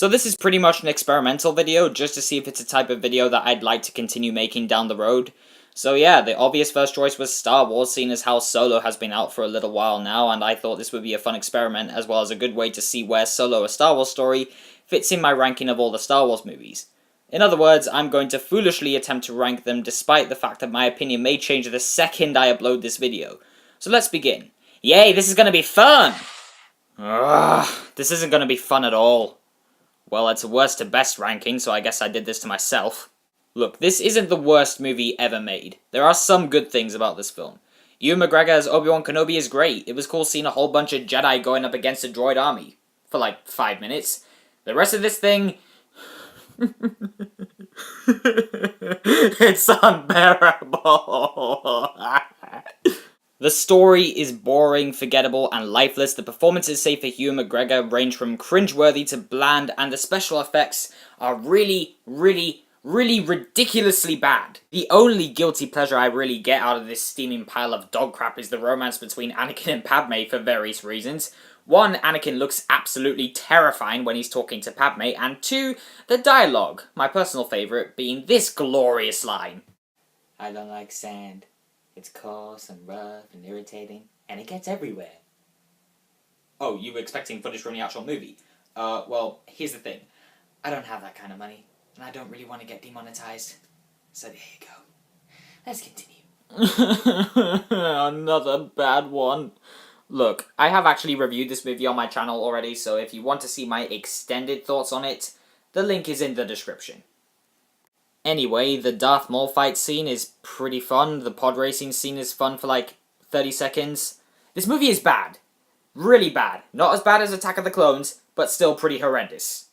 So this is pretty much an experimental video, just to see if it's a type of video that I'd like to continue making down the road. So yeah, the obvious first choice was Star Wars, seeing as how Solo has been out for a little while now, and I thought this would be a fun experiment, as well as a good way to see where Solo, a Star Wars story, fits in my ranking of all the Star Wars movies. In other words, I'm going to foolishly attempt to rank them despite the fact that my opinion may change the second I upload this video. So let's begin. Yay, this is gonna be fun! Ugh, this isn't gonna be fun at all. Well, it's a worst to best ranking, so I guess I did this to myself. Look, this isn't the worst movie ever made. There are some good things about this film. Ewan McGregor as Obi-Wan Kenobi is great. It was cool seeing a whole bunch of Jedi going up against a droid army. For like 5 minutes. The rest of this thing... it's unbearable. The story is boring, forgettable, and lifeless. The performances, say for Ewan McGregor, range from cringeworthy to bland, and the special effects are really ridiculously bad. The only guilty pleasure I really get out of this steaming pile of dog crap is the romance between Anakin and Padme for various reasons. 1, Anakin looks absolutely terrifying when he's talking to Padme, and 2, the dialogue, my personal favourite being this glorious line. I don't like sand. It's coarse and rough and irritating, and it gets everywhere. Oh, you were expecting footage from the actual movie? Well, here's the thing. I don't have that kind of money, and I don't really want to get demonetized. So there you go. Let's continue. Another bad one. Look, I have actually reviewed this movie on my channel already, so if you want to see my extended thoughts on it, the link is in the description. Anyway, the Darth Maul fight scene is pretty fun. The pod racing scene is fun for like 30 seconds. This movie is bad. Really bad. Not as bad as Attack of the Clones, but still pretty horrendous.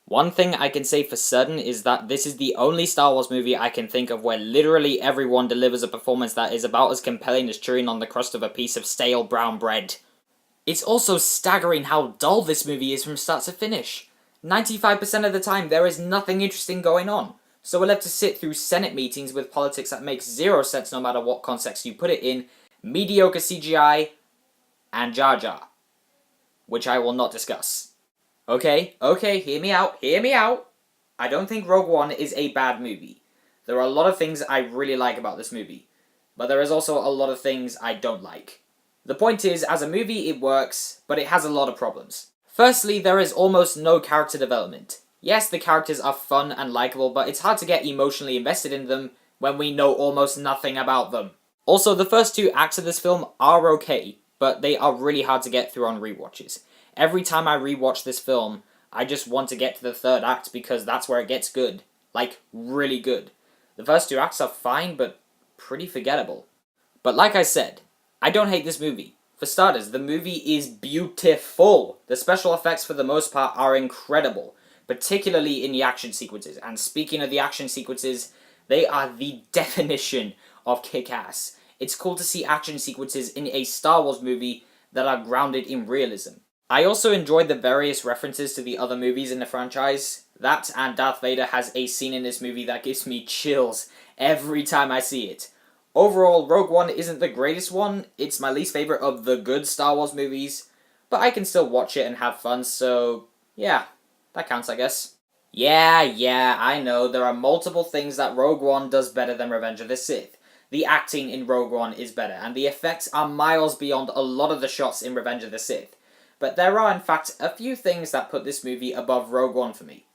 One thing I can say for certain is that this is the only Star Wars movie I can think of where literally everyone delivers a performance that is about as compelling as chewing on the crust of a piece of stale brown bread. It's also staggering how dull this movie is from start to finish. 95% of the time there is nothing interesting going on. So we're left to sit through Senate meetings with politics that makes zero sense no matter what context you put it in, mediocre CGI, and Jar Jar. Which I will not discuss. Okay, hear me out. I don't think Rogue One is a bad movie. There are a lot of things I really like about this movie. But there is also a lot of things I don't like. The point is, as a movie it works, but it has a lot of problems. Firstly, there is almost no character development. Yes, the characters are fun and likable, but it's hard to get emotionally invested in them when we know almost nothing about them. Also, the first 2 acts of this film are okay, but they are really hard to get through on rewatches. Every time I rewatch this film, I just want to get to the 3rd act because that's where it gets good. Like, really good. The first 2 acts are fine, but pretty forgettable. But like I said, I don't hate this movie. For starters, the movie is beautiful. The special effects for the most part are incredible. Particularly in the action sequences. And speaking of the action sequences, they are the definition of kick-ass. It's cool to see action sequences in a Star Wars movie that are grounded in realism. I also enjoyed the various references to the other movies in the franchise. That and Darth Vader has a scene in this movie that gives me chills every time I see it. Overall, Rogue One isn't the greatest one. It's my least favorite of the good Star Wars movies. But I can still watch it and have fun, so yeah. That counts, I guess. Yeah, I know, there are multiple things that Rogue One does better than Revenge of the Sith. The acting in Rogue One is better, and the effects are miles beyond a lot of the shots in Revenge of the Sith. But there are, in fact, a few things that put this movie above Rogue One for me.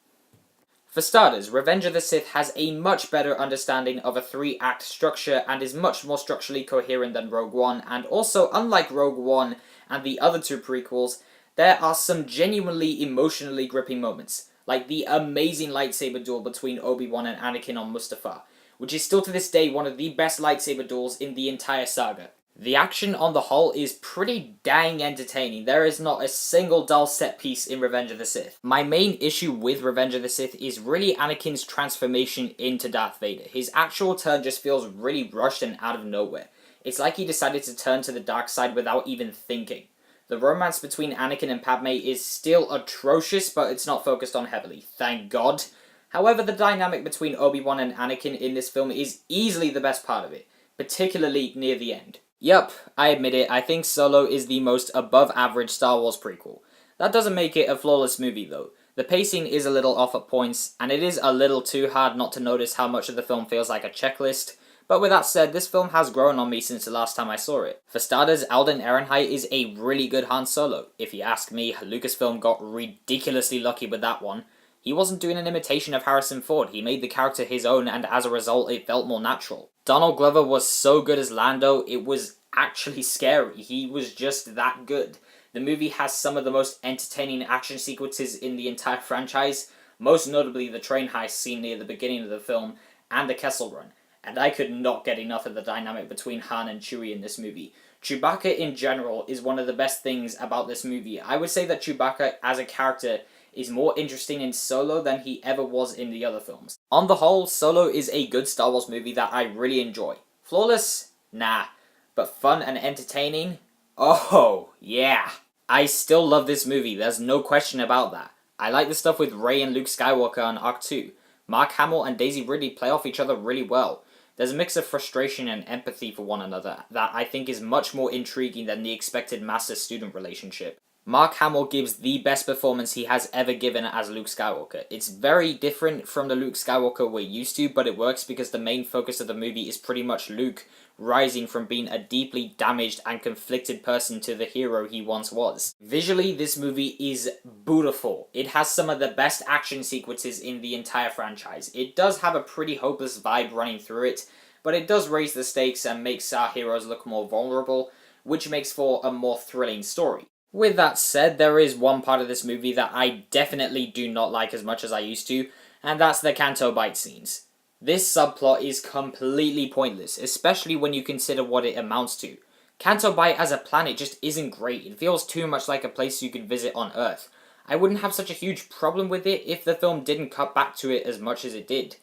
For starters, Revenge of the Sith has a much better understanding of a 3-act structure and is much more structurally coherent than Rogue One, and also, unlike Rogue One and the other 2 prequels, there are some genuinely emotionally gripping moments, like the amazing lightsaber duel between Obi-Wan and Anakin on Mustafar, which is still to this day one of the best lightsaber duels in the entire saga. The action on the whole is pretty dang entertaining. There is not a single dull set piece in Revenge of the Sith. My main issue with Revenge of the Sith is really Anakin's transformation into Darth Vader. His actual turn just feels really rushed and out of nowhere. It's like he decided to turn to the dark side without even thinking. The romance between Anakin and Padme is still atrocious, but it's not focused on heavily, thank God. However, the dynamic between Obi-Wan and Anakin in this film is easily the best part of it, particularly near the end. Yup, I admit it, I think Solo is the most above-average Star Wars prequel. That doesn't make it a flawless movie, though. The pacing is a little off at points, and it is a little too hard not to notice how much of the film feels like a checklist, but with that said, this film has grown on me since the last time I saw it. For starters, Alden Ehrenreich is a really good Han Solo. If you ask me, Lucasfilm got ridiculously lucky with that one. He wasn't doing an imitation of Harrison Ford, he made the character his own, and as a result it felt more natural. Donald Glover was so good as Lando, it was actually scary. He was just that good. The movie has some of the most entertaining action sequences in the entire franchise, most notably the train heist scene near the beginning of the film, and the Kessel Run. And I could not get enough of the dynamic between Han and Chewie in this movie. Chewbacca in general is one of the best things about this movie. I would say that Chewbacca as a character is more interesting in Solo than he ever was in the other films. On the whole, Solo is a good Star Wars movie that I really enjoy. Flawless? Nah. But fun and entertaining? Oh, yeah. I still love this movie, there's no question about that. I like the stuff with Rey and Luke Skywalker on Arc 2. Mark Hamill and Daisy Ridley play off each other really well. There's a mix of frustration and empathy for one another that I think is much more intriguing than the expected master-student relationship. Mark Hamill gives the best performance he has ever given as Luke Skywalker. It's very different from the Luke Skywalker we're used to, but it works because the main focus of the movie is pretty much Luke rising from being a deeply damaged and conflicted person to the hero he once was. Visually, this movie is beautiful. It has some of the best action sequences in the entire franchise. It does have a pretty hopeless vibe running through it, but it does raise the stakes and makes our heroes look more vulnerable, which makes for a more thrilling story. With that said, there is one part of this movie that I definitely do not like as much as I used to, and that's the Canto Bight scenes. This subplot is completely pointless, especially when you consider what it amounts to. Canto Bight as a planet just isn't great. It feels too much like a place you could visit on Earth. I wouldn't have such a huge problem with it if the film didn't cut back to it as much as it did.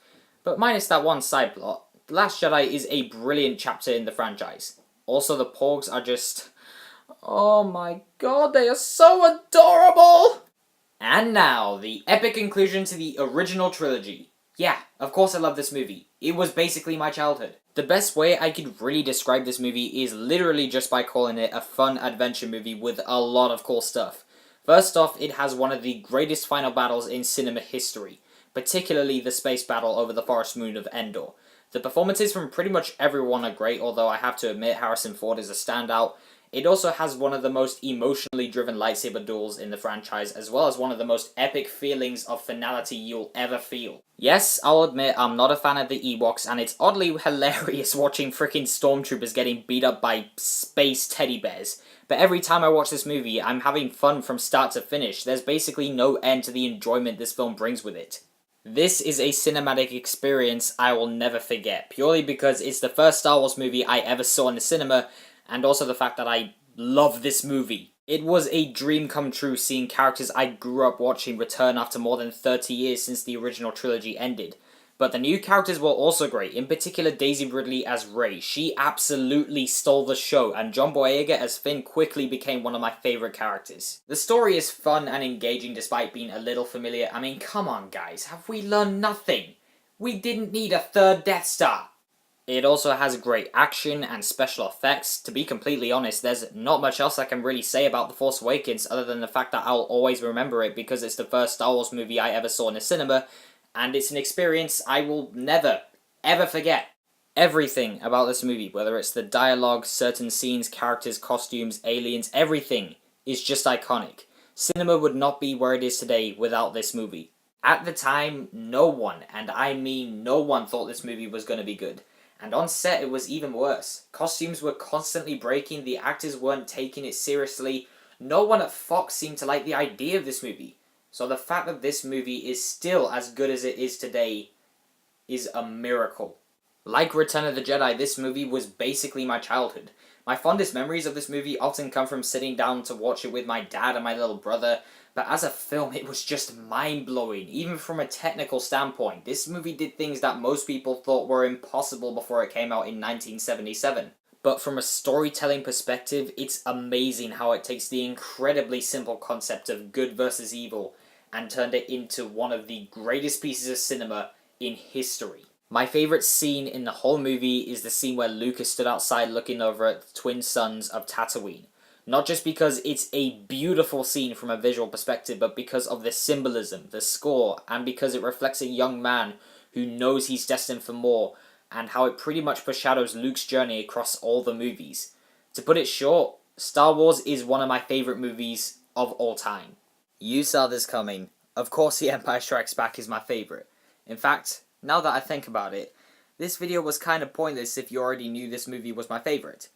But minus that one side plot, The Last Jedi is a brilliant chapter in the franchise. Also, the Porgs are just... oh my god, they are so adorable! And now, the epic conclusion to the original trilogy. Yeah, of course I love this movie. It was basically my childhood. The best way I could really describe this movie is literally just by calling it a fun adventure movie with a lot of cool stuff. First off, it has one of the greatest final battles in cinema history, particularly the space battle over the forest moon of Endor. The performances from pretty much everyone are great, although I have to admit Harrison Ford is a standout. It also has one of the most emotionally driven lightsaber duels in the franchise, as well as one of the most epic feelings of finality you'll ever feel. Yes, I'll admit I'm not a fan of the Ewoks, and it's oddly hilarious watching frickin' stormtroopers getting beat up by space teddy bears. But every time I watch this movie, I'm having fun from start to finish. There's basically no end to the enjoyment this film brings with it. This is a cinematic experience I will never forget, purely because it's the first Star Wars movie I ever saw in the cinema, and also the fact that I love this movie. It was a dream come true seeing characters I grew up watching return after more than 30 years since the original trilogy ended. But the new characters were also great, in particular Daisy Ridley as Rey. She absolutely stole the show, and John Boyega as Finn quickly became one of my favourite characters. The story is fun and engaging despite being a little familiar. I mean, come on guys, have we learned nothing? We didn't need a third Death Star! It also has great action and special effects. To be completely honest, there's not much else I can really say about The Force Awakens other than the fact that I'll always remember it because it's the first Star Wars movie I ever saw in the cinema, and it's an experience I will never, ever forget. Everything about this movie, whether it's the dialogue, certain scenes, characters, costumes, aliens, everything is just iconic. Cinema would not be where it is today without this movie. At the time, no one, and I mean no one, thought this movie was going to be good. And on set it was even worse. Costumes were constantly breaking, the actors weren't taking it seriously, no one at Fox seemed to like the idea of this movie. So the fact that this movie is still as good as it is today is a miracle. Like Return of the Jedi, this movie was basically my childhood. My fondest memories of this movie often come from sitting down to watch it with my dad and my little brother, but as a film it was just mind-blowing, even from a technical standpoint. This movie did things that most people thought were impossible before it came out in 1977. But from a storytelling perspective, it's amazing how it takes the incredibly simple concept of good versus evil and turned it into one of the greatest pieces of cinema in history. My favourite scene in the whole movie is the scene where Luke is stood outside looking over at the twin suns of Tatooine. Not just because it's a beautiful scene from a visual perspective, but because of the symbolism, the score, and because it reflects a young man who knows he's destined for more, and how it pretty much foreshadows Luke's journey across all the movies. To put it short, Star Wars is one of my favourite movies of all time. You saw this coming. Of course The Empire Strikes Back is my favourite. In fact, now that I think about it, this video was kind of pointless if you already knew this movie was my favourite.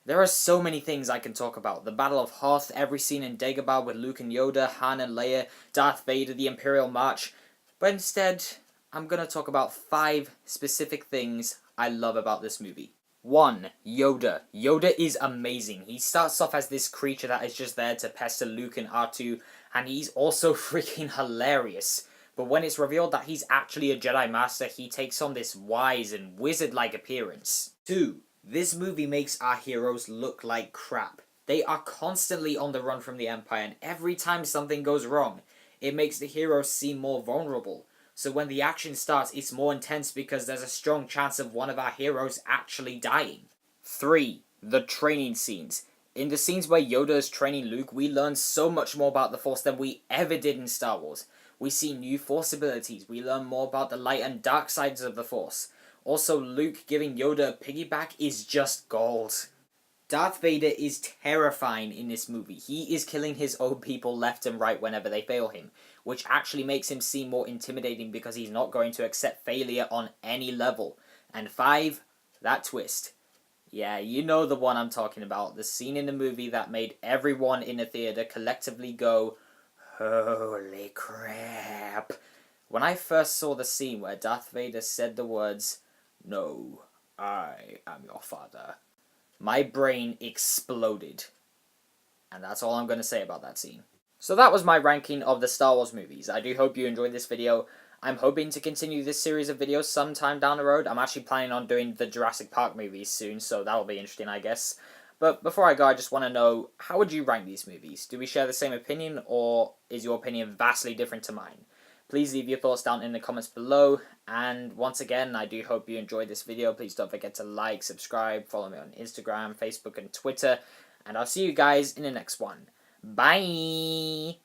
There are so many things I can talk about. The Battle of Hoth, every scene in Dagobah with Luke and Yoda, Han and Leia, Darth Vader, the Imperial March. But instead, I'm gonna talk about 5 specific things I love about this movie. 1. Yoda. Yoda is amazing. He starts off as this creature that is just there to pester Luke and R2, and he's also freaking hilarious. But when it's revealed that he's actually a Jedi Master, he takes on this wise and wizard-like appearance. 2. This movie makes our heroes look like crap. They are constantly on the run from the Empire, and every time something goes wrong, it makes the heroes seem more vulnerable. So when the action starts, it's more intense because there's a strong chance of one of our heroes actually dying. 3. The training scenes. In the scenes where Yoda is training Luke, we learn so much more about the Force than we ever did in Star Wars. We see new Force abilities, we learn more about the light and dark sides of the Force. Also, Luke giving Yoda a piggyback is just gold. Darth Vader is terrifying in this movie. He is killing his own people left and right whenever they fail him, which actually makes him seem more intimidating because he's not going to accept failure on any level. And 5, that twist. Yeah, you know the one I'm talking about. The scene in the movie that made everyone in the theater collectively go, "Holy crap." When I first saw the scene where Darth Vader said the words, "No, I am your father," my brain exploded. And that's all I'm going to say about that scene. So that was my ranking of the Star Wars movies. I do hope you enjoyed this video. I'm hoping to continue this series of videos sometime down the road. I'm actually planning on doing the Jurassic Park movies soon, so that'll be interesting, I guess. But before I go, I just want to know, how would you rank these movies? Do we share the same opinion, or is your opinion vastly different to mine? Please leave your thoughts down in the comments below, and once again, I do hope you enjoyed this video. Please don't forget to like, subscribe, follow me on Instagram, Facebook, and Twitter, and I'll see you guys in the next one. Bye!